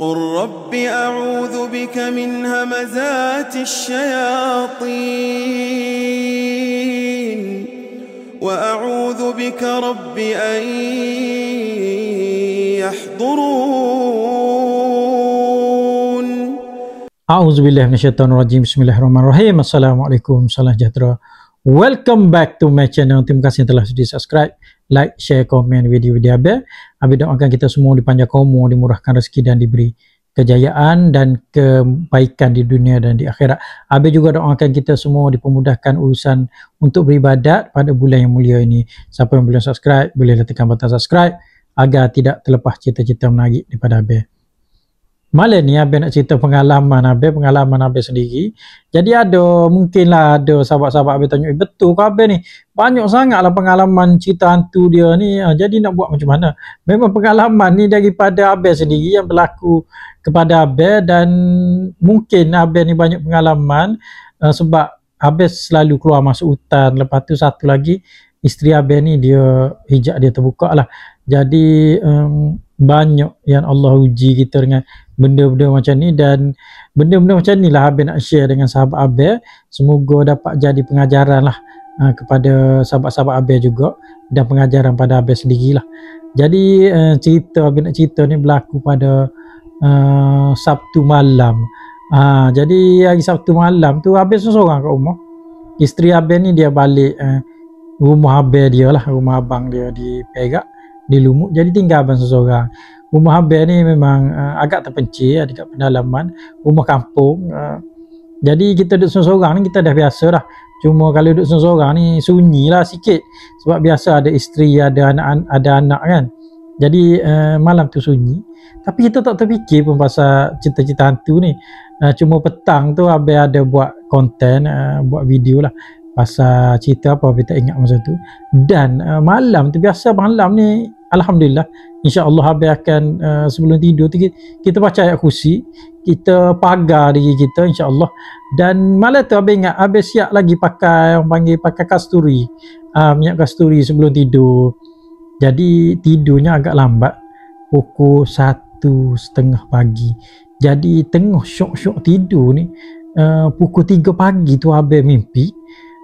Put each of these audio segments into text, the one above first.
وقل رب أعوذ بك من همزات الشياطين وأعوذ بك رب أن يحضرون. A'udzubillahi minasyaitonirrajim. Bismillahirrahmanirrahim. Assalamualaikum, salam sejahtera. Welcome back to my channel. Terima kasih yang telah sudi subscribe, like, share, komen video-video Abel. Abel doakan kita semua dipanjangkan umur, dimurahkan rezeki dan diberi kejayaan dan kebaikan di dunia dan di akhirat. Abel juga doakan kita semua dipermudahkan urusan untuk beribadat pada bulan yang mulia ini. Siapa yang belum subscribe, boleh tekan butang subscribe agar tidak terlepas cita-cita menarik daripada Abel. Malam ni Abel nak cerita pengalaman Abel sendiri. Jadi mungkinlah ada sahabat-sahabat Abel tanya, betul ke Abel ni? Banyak sangatlah pengalaman cerita hantu dia ni. Jadi nak buat macam mana? Memang pengalaman ni daripada Abel sendiri yang berlaku kepada Abel, dan mungkin Abel ni banyak pengalaman sebab Abel selalu keluar masuk hutan. Lepas tu satu lagi, isteri Abel ni dia hijab dia terbuka lah. Jadi banyak yang Allah uji kita dengan benda-benda macam ni, dan benda-benda macam ni lah Abel nak share dengan sahabat Abel. Semoga dapat jadi pengajaran lah kepada sahabat-sahabat Abel juga, dan pengajaran pada Abel sendirilah. Jadi cerita Abel nak cerita ni berlaku pada Sabtu malam. Jadi hari Sabtu malam tu Abel seorang kat rumah. Isteri Abel ni dia balik rumah Abel dia lah, rumah abang dia di Perak, di Lumut. Jadi tinggal abang seorang. Rumah Abel ni memang agak terpencil, dekat pedalaman, rumah kampung. Jadi kita duduk seorang ni kita dah biasa dah. Cuma kalau duduk seorang ni sunyi lah sikit, sebab biasa ada isteri, ada anak kan. Jadi malam tu sunyi. Tapi kita tak terfikir pun pasal cerita-cerita hantu ni. Cuma petang tu Abel ada buat konten, buat video lah pasal cerita apa Abel tak ingat masa tu. Dan malam tu biasa malam ni alhamdulillah, insya-Allah Abel akan sebelum tidur tu kita baca ayat kursi, kita pagar diri kita insya-Allah. Dan malam tu Abel ingat Abel siap lagi pakai, orang panggil pakai kasturi, minyak kasturi sebelum tidur. Jadi tidurnya agak lambat, pukul 1:30 pagi. Jadi tengah syok-syok tidur ni, pukul 3 pagi tu Abel mimpi.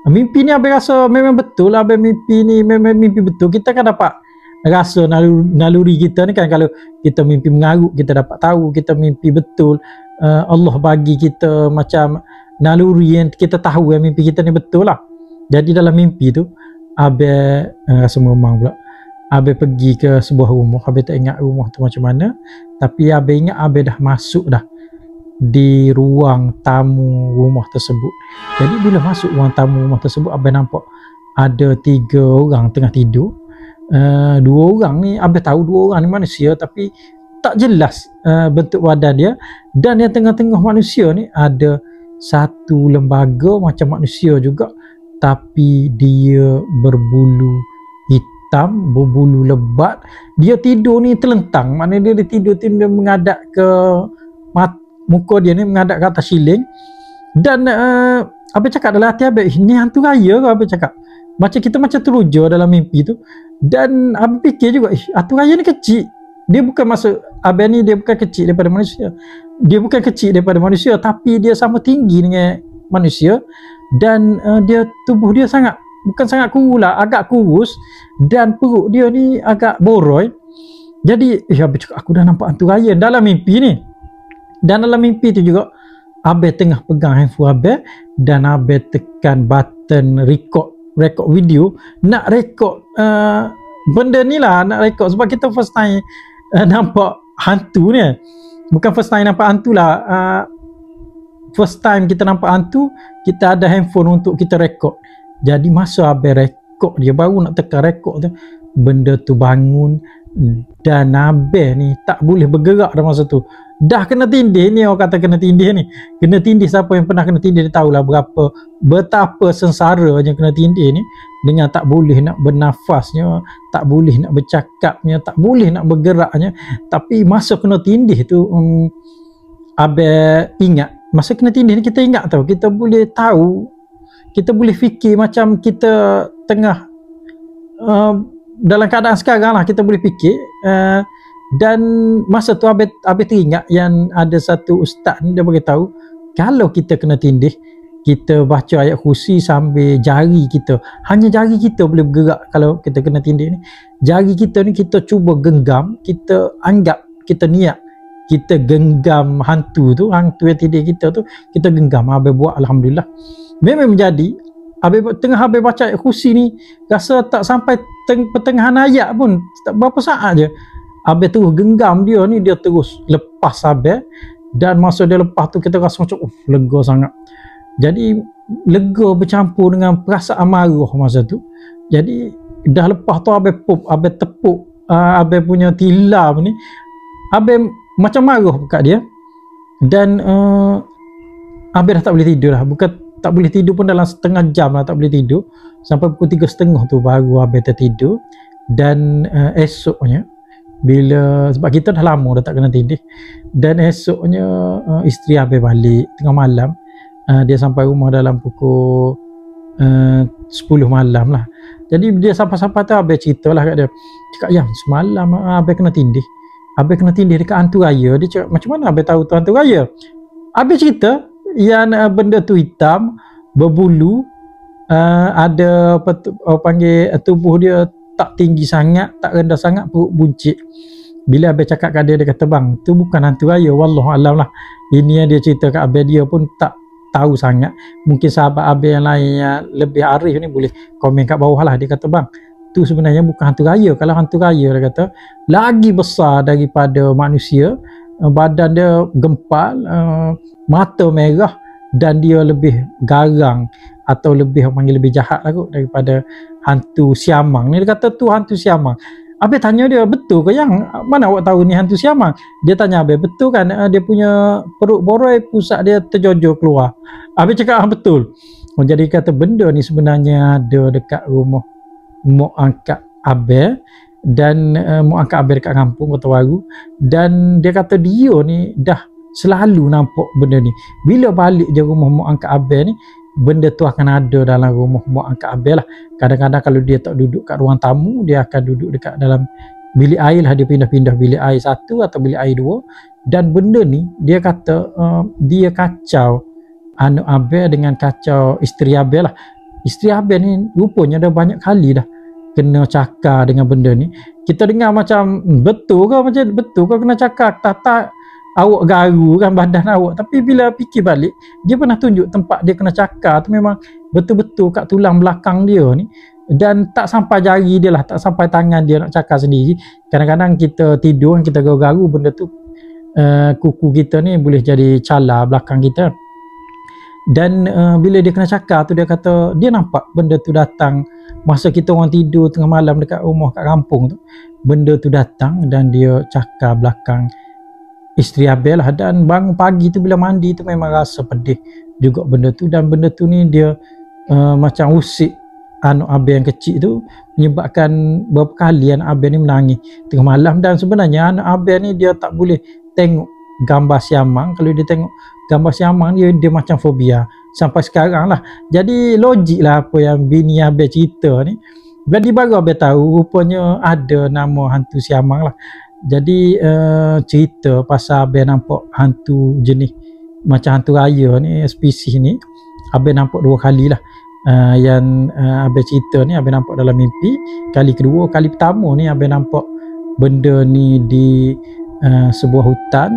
Mimpi ni Abel rasa memang betul. Abel mimpi ni memang mimpi betul. Kita kan dapat rasa naluri kita ni kan, kalau kita mimpi mengarut kita dapat tahu kita mimpi betul. Allah bagi kita macam naluri yang kita tahu yang mimpi kita ni betul lah. Jadi dalam mimpi tu Abel rasa meremang pula. Abel pergi ke sebuah rumah. Abel tak ingat rumah tu macam mana, tapi Abel ingat Abel dah masuk dah di ruang tamu rumah tersebut. Jadi bila masuk ruang tamu rumah tersebut, Abel nampak ada 3 orang tengah tidur. 2 orang ni Abel tahu 2 orang ni manusia, tapi tak jelas bentuk badan dia. Dan yang tengah-tengah manusia ni ada satu lembaga macam manusia juga, tapi dia berbulu hitam, berbulu lebat. Dia tidur ni terlentang, maknanya dia tidur dia menghadap ke muka dia ni menghadap ke atas siling. Dan Abel cakap dalam hati Abel, ini hantu raya ke? Abel cakap macam kita macam teruja dalam mimpi tu. Dan Abel fikir juga, hantu raya ni kecil. Dia bukan masuk Abel ni, dia bukan kecil daripada manusia. Dia bukan kecil daripada manusia, tapi dia sama tinggi dengan manusia. Dan dia tubuh dia bukan sangat kurus lah, agak kurus. Dan perut dia ni agak boroi. Jadi Abel cakap, aku dah nampak hantu raya dalam mimpi ni. Dan dalam mimpi tu juga Abel tengah pegang handphone Abel, dan Abel tekan button record video, nak record benda ni lah, nak record. Sebab kita first time nampak hantu ni. Bukan first time nampak hantu lah, first time kita nampak hantu, kita ada handphone untuk kita record. Jadi masa Abel record, dia baru nak tekan record tu, benda tu bangun. Dan Abel ni tak boleh bergerak dah masa tu. Dah kena tindih ni, orang kata kena tindih ni. Kena tindih, siapa yang pernah kena tindih dia tahulah betapa sengsaranya kena tindih ni. Dengan tak boleh nak bernafasnya, tak boleh nak bercakapnya, tak boleh nak bergeraknya. Tapi masa kena tindih tu Abel ingat, masa kena tindih ni kita ingat tau, kita boleh tahu, kita boleh fikir macam kita tengah dalam keadaan sekarang lah. Kita boleh fikir Dan masa tu Abang teringat yang ada satu ustaz ni dia beritahu kalau kita kena tindih, kita baca ayat kursi sambil jari kita, hanya jari kita boleh bergerak. Kalau kita kena tindih ni, jari kita ni kita cuba genggam, kita anggap, kita niat kita genggam hantu yang tindih kita tu, kita genggam. Abang buat, alhamdulillah memang menjadi. Abang tengah Abang baca ayat kursi ni, rasa tak sampai pertengahan ayat pun, tak berapa saat je Abang terus genggam dia ni, dia terus lepas Abang. Dan masa dia lepas tu kita rasa macam lega sangat. Jadi lega bercampur dengan perasaan marah masa tu. Jadi dah lepas tu Abang tepuk Abang punya tilam ni, Abang macam marah kat dia. Dan Abang dah tak boleh tidur lah. Bukan tak boleh tidur pun, dalam setengah jam lah tak boleh tidur. Sampai pukul 3.30 tu baru Abang tertidur. Dan esoknya, bila sebab kita dah lama dah tak kena tindih, dan esoknya isteri Abang balik tengah malam. Dia sampai rumah dalam pukul 10 malam lah. Jadi dia sampai-sampai tu Abang cerita lah kat dia, cakap, yang semalam Abang kena tindih. Abang kena tindih dekat hantu raya. Dia cakap, macam mana Abang tahu tu hantu raya? Abang cerita yang benda tu hitam, berbulu, ada panggil tubuh dia tak tinggi sangat, tak rendah sangat, perut buncit. Bila Abang cakap kat dia, dia kata, bang, tu bukan hantu raya, wallahualam lah. Ini yang dia cerita kat Abang, dia pun tak tahu sangat. Mungkin sahabat Abang yang lain yang lebih arif ni boleh komen kat bawah lah. Dia kata, bang, tu sebenarnya bukan hantu raya. Kalau hantu raya, dia kata, lagi besar daripada manusia, badan dia gempal, mata merah, dan dia lebih garang, atau lebih panggil lebih jahat lah kot daripada hantu siamang ni. Dia kata tu hantu siamang. Abang tanya dia, betul ke yang? Mana awak tahu ni hantu siamang? Dia tanya Abang, betul kan dia punya perut boroi, pusat dia terjojor keluar? Abang cakap, betul. Jadi kata benda ni sebenarnya ada dekat rumah mak angkat Abang. Dan mak angkat Abang dekat kampung Kota Baru. Dan dia kata dia ni dah selalu nampak benda ni. Bila balik je rumah mak angkat Abang ni, benda tu akan ada dalam rumah mak angkat Abang lah. Kadang-kadang kalau dia tak duduk kat ruang tamu, dia akan duduk dekat dalam bilik air lah. Dia pindah-pindah bilik air 1 atau bilik air 2. Dan benda ni dia kata dia kacau anak Abang dengan kacau isteri Abang lah. Isteri Abang ni rupanya dah banyak kali dah kena cakar dengan benda ni. Kita dengar macam betul ke kena cakar, tak awak garu kan badan awak. Tapi bila fikir balik, dia pernah tunjuk tempat dia kena cakar tu memang betul-betul kat tulang belakang dia ni. Dan tak sampai jari dia lah, tak sampai tangan dia nak cakar sendiri. Kadang-kadang kita tidur, kita garu-garu, benda tu kuku kita ni boleh jadi cala belakang kita. Dan bila dia kena cakar tu, dia kata dia nampak benda tu datang masa kita orang tidur tengah malam dekat rumah kat kampung tu. Benda tu datang dan dia cakar belakang isteri Abang lah. Dan bangun pagi tu bila mandi tu memang rasa pedih juga benda tu. Dan benda tu ni dia macam usik anak Abang yang kecil tu, menyebabkan beberapa kali anak Abang ni menangis tengah malam. Dan sebenarnya anak Abang ni dia tak boleh tengok gambar siamang. Kalau dia tengok gambar siamang dia macam fobia sampai sekarang lah. Jadi logik lah apa yang bini Abang cerita ni. Jadi baru Abang tahu rupanya ada nama hantu siamang lah. Jadi cerita pasal Abang nampak hantu jenis macam hantu raya ni, spesies ni, Abang nampak 2 kali lah. Yang Abang cerita ni Abang nampak dalam mimpi. Kali kedua, kali pertama ni Abang nampak benda ni di sebuah hutan.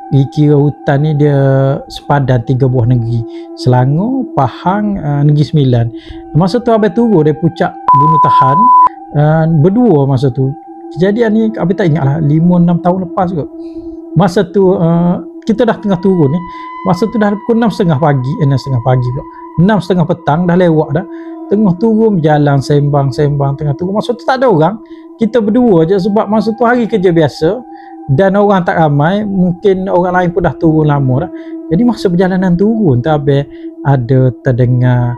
Kira hutan ni dia sepadan 3 buah negeri, Selangor, Pahang, Negeri Sembilan. Masa tu Abang turun dari puncak Gunung Tahan berdua masa tu. Kejadian ni Abang tak ingat lah, 5-6 tahun lepas kot. Masa tu kita dah tengah turun ni. Masa tu dah pukul 6.30 pagi, 6.30 pagi pula, 6.30 petang dah lewat dah. Tengah turun berjalan sembang-sembang tengah turun. Masa tu tak ada orang, kita berdua je sebab masa tu hari kerja biasa dan orang tak ramai. Mungkin orang lain pun dah turun lama dah. Jadi masa perjalanan turun tu Abang ada terdengar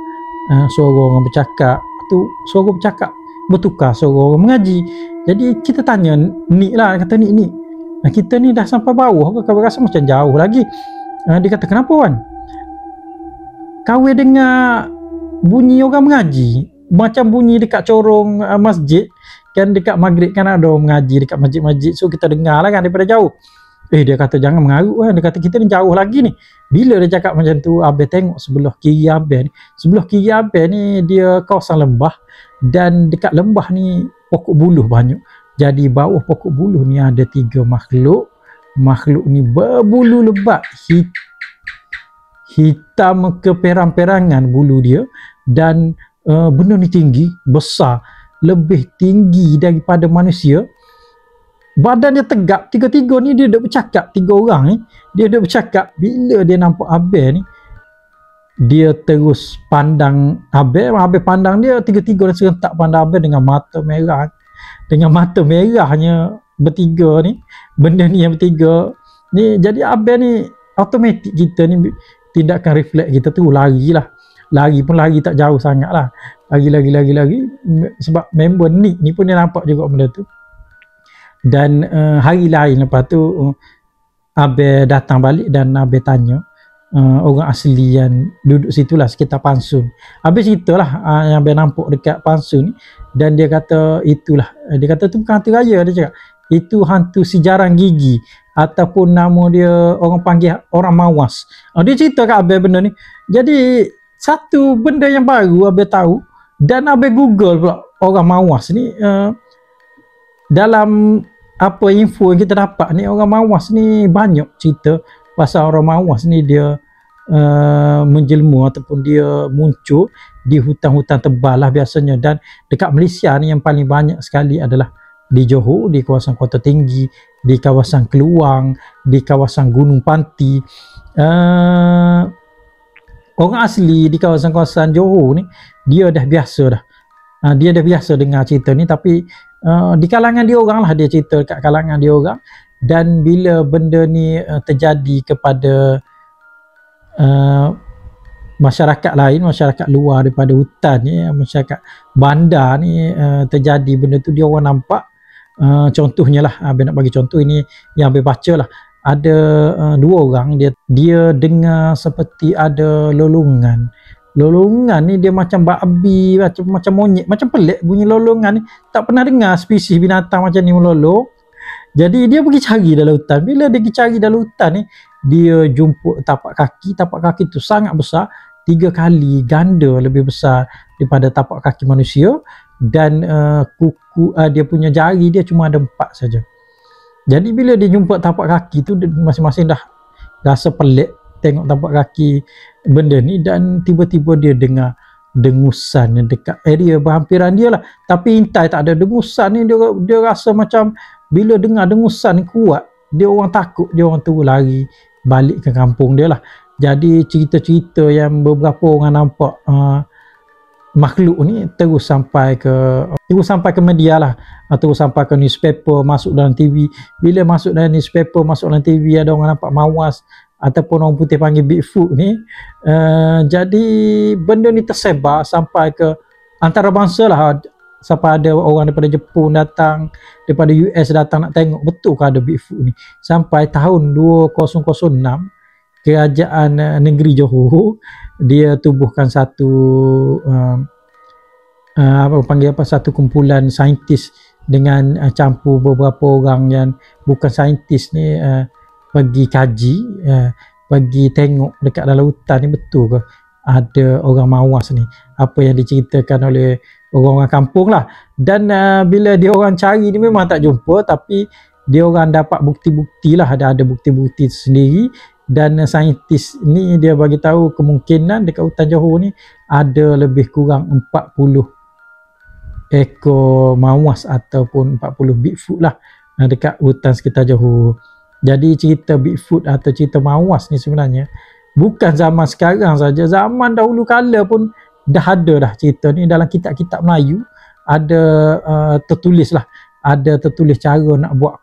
suara orang bercakap. Tu suara bercakap bertukar suara orang mengaji. Jadi kita tanya Nik lah, kata Nik, kita ni dah sampai bawah ke? Kau rasa macam jauh lagi. Dia kata, kenapa Wan? Kau dengar bunyi orang mengaji macam bunyi dekat corong masjid. kan dekat maghrib kan ada orang mengaji dekat masjid-masjid, so kita dengar lah kan daripada jauh. Dia kata jangan mengarut kan, dia kata kita ni jauh lagi ni. Bila dia cakap macam tu, Abel tengok sebelah kiri Abel ni. Sebelah kiri Abel ni dia kawasan lembah, dan dekat lembah ni pokok buluh banyak. Jadi bawah pokok buluh ni ada 3 makhluk. Makhluk ni berbulu lebat, hitam keperang-perangan bulu dia, dan benda ni tinggi, besar, lebih tinggi daripada manusia. Badan dia tegap, tiga-tiga ni dia duduk bercakap, 3 orang ni dia duduk bercakap. Bila dia nampak Abel ni, dia terus pandang Abel pandang dia, tiga-tiga dia serentak pandang Abel dengan mata merah. Dengan mata merahnya bertiga ni, benda ni yang bertiga ni. Jadi Abel ni automatik kita ni tindakan refleks kita tu lari lah. Lari pun lari tak jauh sangat lah, lari sebab member Nick ni pun dia nampak juga benda tu. Dan hari lain lepas tu Abel datang balik dan Abel tanya orang asli yang duduk situ lah, sekitar Pansun. Abel cerita lah yang Abel nampak dekat Pansun ni, dan dia kata itulah, dia kata tu bukan hantu raya, dia cakap itu hantu si jarang gigi, ataupun nama dia orang panggil orang mawas. Dia cerita kat Abel benda ni. Jadi satu benda yang baru Abel tahu, dan Abel Google pula orang mawas ni. Dalam apa info yang kita dapat ni, orang mawas ni banyak cerita pasal orang mawas ni dia menjelma ataupun dia muncul di hutan-hutan tebal lah biasanya. Dan dekat Malaysia ni yang paling banyak sekali adalah di Johor, di kawasan Kota Tinggi, di kawasan Keluang, di kawasan Gunung Panti. Orang asli di kawasan-kawasan Johor ni dia dah biasa dah. Dia dah biasa dengar cerita ni, tapi di kalangan dia orang lah, dia cerita kat kalangan dia orang. Dan bila benda ni terjadi kepada masyarakat lain, masyarakat luar daripada hutan ni, masyarakat bandar ni, terjadi benda tu, dia orang nampak. Contohnya lah, Abang nak bagi contoh ini yang Abang baca lah. Ada 2 orang, dia dengar seperti ada lolongan. Lolongan ni dia macam babi, macam monyet, macam pelik bunyi lolongan ni. Tak pernah dengar spesies binatang macam ni melolong. Jadi dia pergi cari dalam hutan. Bila dia pergi cari dalam hutan ni, dia jumpa tapak kaki tu sangat besar, 3 kali ganda lebih besar daripada tapak kaki manusia. Dan kuku dia punya jari dia cuma ada 4 saja. Jadi bila dia jumpa tapak kaki tu, masing-masing dah rasa pelik tengok tapak kaki benda ni. Dan tiba-tiba dia dengar dengusan dekat area berhampiran dia lah. Tapi intai tak ada dengusan ni. Dia rasa macam bila dengar dengusan ni kuat, dia orang takut, dia orang tu lari balik ke kampung dia lah. Jadi cerita-cerita yang beberapa orang nampak makhluk ni terus sampai ke media lah, terus sampai ke newspaper, masuk dalam TV. Bila masuk dalam newspaper, masuk dalam TV, ada orang nampak mawas ataupun orang putih panggil Bigfoot ni. Jadi benda ni tersebar sampai ke antarabangsa lah, sampai ada orang daripada Jepun datang, daripada US datang nak tengok betul ke ada Bigfoot ni. Sampai tahun 2006 kerajaan negeri Johor dia tubuhkan satu satu kumpulan saintis dengan campur beberapa orang yang bukan saintis ni, pergi kaji, pergi tengok dekat dalam hutan ni betul ke ada orang mawas ni, apa yang diceritakan oleh orang-orang kampung lah. Dan bila dia orang cari ni memang tak jumpa, tapi dia orang dapat bukti-bukti lah, ada bukti-bukti sendiri. Dan saintis ni dia bagi tahu kemungkinan dekat hutan Johor ni ada lebih kurang 40 ekor mawas ataupun 40 Bigfoot lah dekat hutan sekitar Johor. Jadi cerita Bigfoot atau cerita mawas ni sebenarnya bukan zaman sekarang saja, zaman dahulu kala pun dah ada dah cerita ni. Dalam kitab-kitab Melayu ada tertulis lah, ada tertulis cara nak buat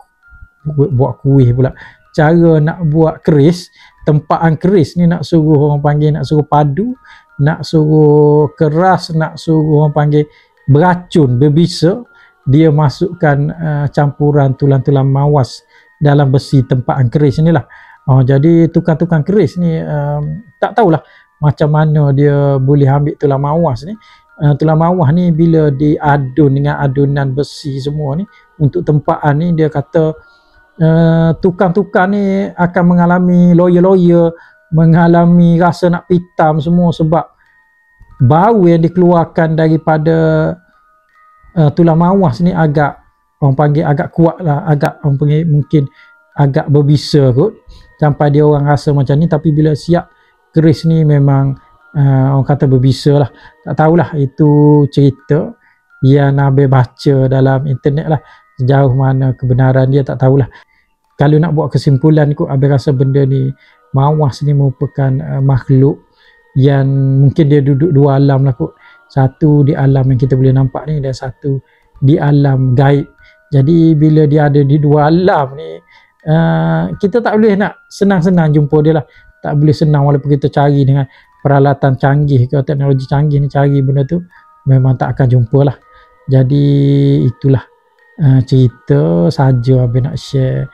kuih pula, cara nak buat keris, tempaan keris ni nak suruh orang panggil, nak suruh padu, nak suruh keras, nak suruh orang panggil beracun, berbisa. Dia masukkan campuran tulang-tulang mawas dalam besi tempaan keris ni lah. Jadi tukang-tukang keris ni tak tahulah macam mana dia boleh ambil tulang mawas ni, tulang mawah ni bila diadun dengan adunan besi semua ni untuk tempaan ni, dia kata tukang-tukang ni akan mengalami loya-loya, mengalami rasa nak pitam semua, sebab bau yang dikeluarkan daripada tulang mawas ni agak, orang panggil agak kuat lah, agak orang panggil mungkin agak berbisa kot, sampai dia orang rasa macam ni. Tapi bila siap keris ni memang orang kata berbisa lah. Tak tahulah, itu cerita yang Nabi baca dalam internet lah, sejauh mana kebenaran dia tak tahulah. Kalau nak buat kesimpulan kot, Abi rasa benda ni, mawas ni merupakan makhluk yang mungkin dia duduk dua alam lah kot. Satu di alam yang kita boleh nampak ni, dan satu di alam gaib. Jadi bila dia ada di dua alam ni, kita tak boleh nak senang-senang jumpa dia lah. Tak boleh senang, walaupun kita cari dengan peralatan canggih ke teknologi canggih ni, cari benda tu memang tak akan jumpa lah. Jadi itulah cerita saja Abi nak share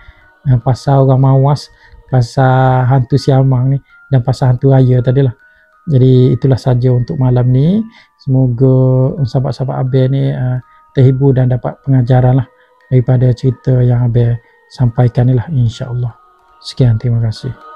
pasal orang mawas, pasal hantu siamang ni, dan pasal hantu raya tadi lah. Jadi itulah saja untuk malam ni. Semoga sahabat-sahabat Abi ni terhibur dan dapat pengajaran lah daripada cerita yang Abi sampaikan ni lah, insya-Allah. Sekian, terima kasih.